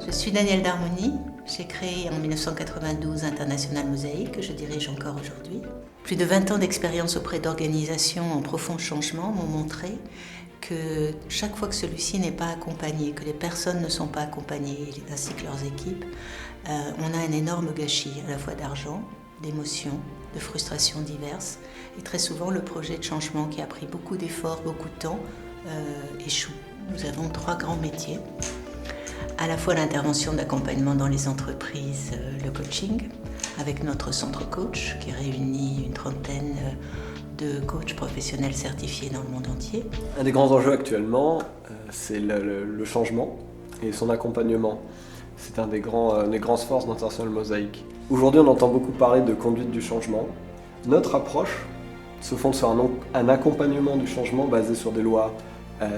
Je suis Danielle Darmoni. J'ai créé en 1992 International Mosaic, que je dirige encore aujourd'hui. Plus de 20 ans d'expérience auprès d'organisations en profond changement m'ont montré que chaque fois que celui-ci n'est pas accompagné, que les personnes ne sont pas accompagnées, ainsi que leurs équipes, on a un énorme gâchis, à la fois d'argent, d'émotions, de frustrations diverses. Et très souvent, le projet de changement qui a pris beaucoup d'efforts, beaucoup de temps, échoue. Nous avons 3 grands métiers. À la fois l'intervention d'accompagnement dans les entreprises, le coaching, avec notre centre coach qui réunit une trentaine de coachs professionnels certifiés dans le monde entier. Un des grands enjeux actuellement, c'est le changement et son accompagnement. C'est un des grands forces d'International Mosaic. Aujourd'hui, on entend beaucoup parler de conduite du changement. Notre approche se fonde sur un accompagnement du changement basé sur des lois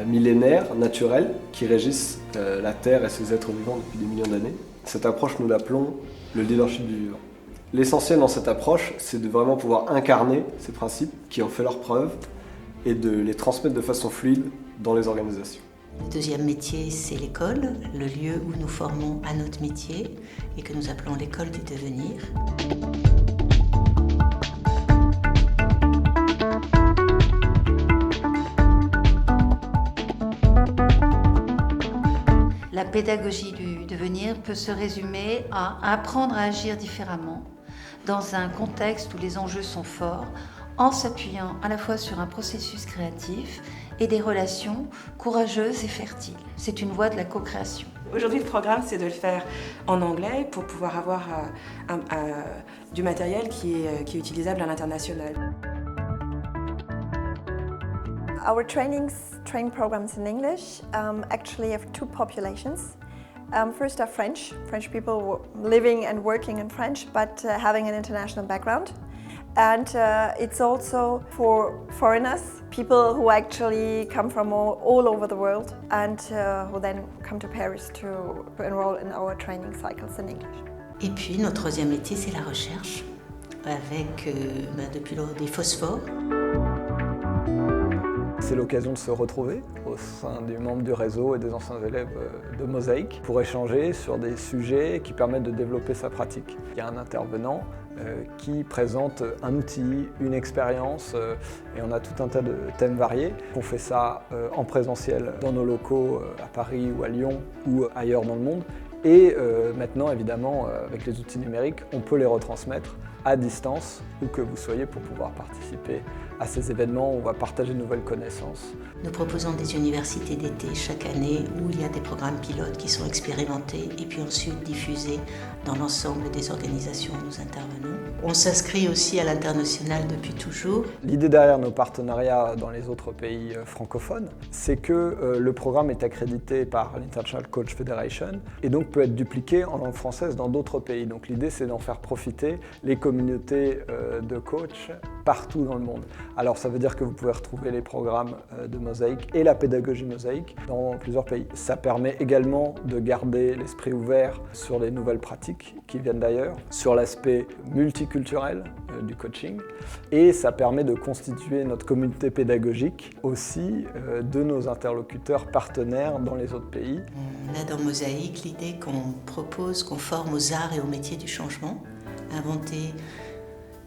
millénaires, naturelles, qui régissent la Terre et ses êtres vivants depuis des millions d'années. Cette approche, nous l'appelons le leadership du vivant. L'essentiel dans cette approche, c'est de vraiment pouvoir incarner ces principes qui ont fait leur preuve et de les transmettre de façon fluide dans les organisations. Le deuxième métier, c'est l'école, le lieu où nous formons à notre métier et que nous appelons l'école du devenir. La pédagogie du devenir peut se résumer à apprendre à agir différemment dans un contexte où les enjeux sont forts, en s'appuyant à la fois sur un processus créatif et des relations courageuses et fertiles. C'est une voie de la co-création. Aujourd'hui, le programme, c'est de le faire en anglais pour pouvoir avoir du matériel qui est utilisable à l'international. Our training programs in English actually have 2 populations. First are French people living and working in French but having an international background. And it's also for foreigners, people who actually come from all over the world and who then come to Paris to enroll in our training cycles in English. Et puis notre troisième métier, c'est la recherche, avec depuis lors des phosphores. C'est l'occasion de se retrouver au sein des membres du réseau et des anciens élèves de Mosaic pour échanger sur des sujets qui permettent de développer sa pratique. Il y a un intervenant qui présente un outil, une expérience et on a tout un tas de thèmes variés. On fait ça en présentiel dans nos locaux à Paris ou à Lyon ou ailleurs dans le monde. Et maintenant, évidemment, avec les outils numériques, on peut les retransmettre à distance, où que vous soyez, pour pouvoir participer à ces événements où on va partager de nouvelles connaissances. Nous proposons des universités d'été chaque année où il y a des programmes pilotes qui sont expérimentés et puis ensuite diffusés dans l'ensemble des organisations où nous intervenons. On s'inscrit aussi à l'international depuis toujours. L'idée derrière nos partenariats dans les autres pays francophones, c'est que le programme est accrédité par l'International Coach Federation et donc peut être dupliqué en langue française dans d'autres pays. Donc l'idée, c'est d'en faire profiter les communautés de coachs partout dans le monde. Alors ça veut dire que vous pouvez retrouver les programmes de Mosaic et la pédagogie Mosaic dans plusieurs pays. Ça permet également de garder l'esprit ouvert sur les nouvelles pratiques qui viennent d'ailleurs, sur l'aspect multiculturel du coaching et ça permet de constituer notre communauté pédagogique aussi de nos interlocuteurs partenaires dans les autres pays. On a dans Mosaic l'idée qu'on propose, qu'on forme aux arts et aux métiers du changement, inventer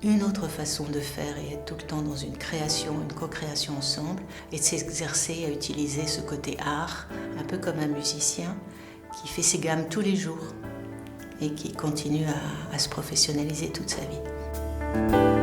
une autre façon de faire et être tout le temps dans une création, une co-création ensemble et de s'exercer à utiliser ce côté art, un peu comme un musicien qui fait ses gammes tous les jours et qui continue à se professionnaliser toute sa vie.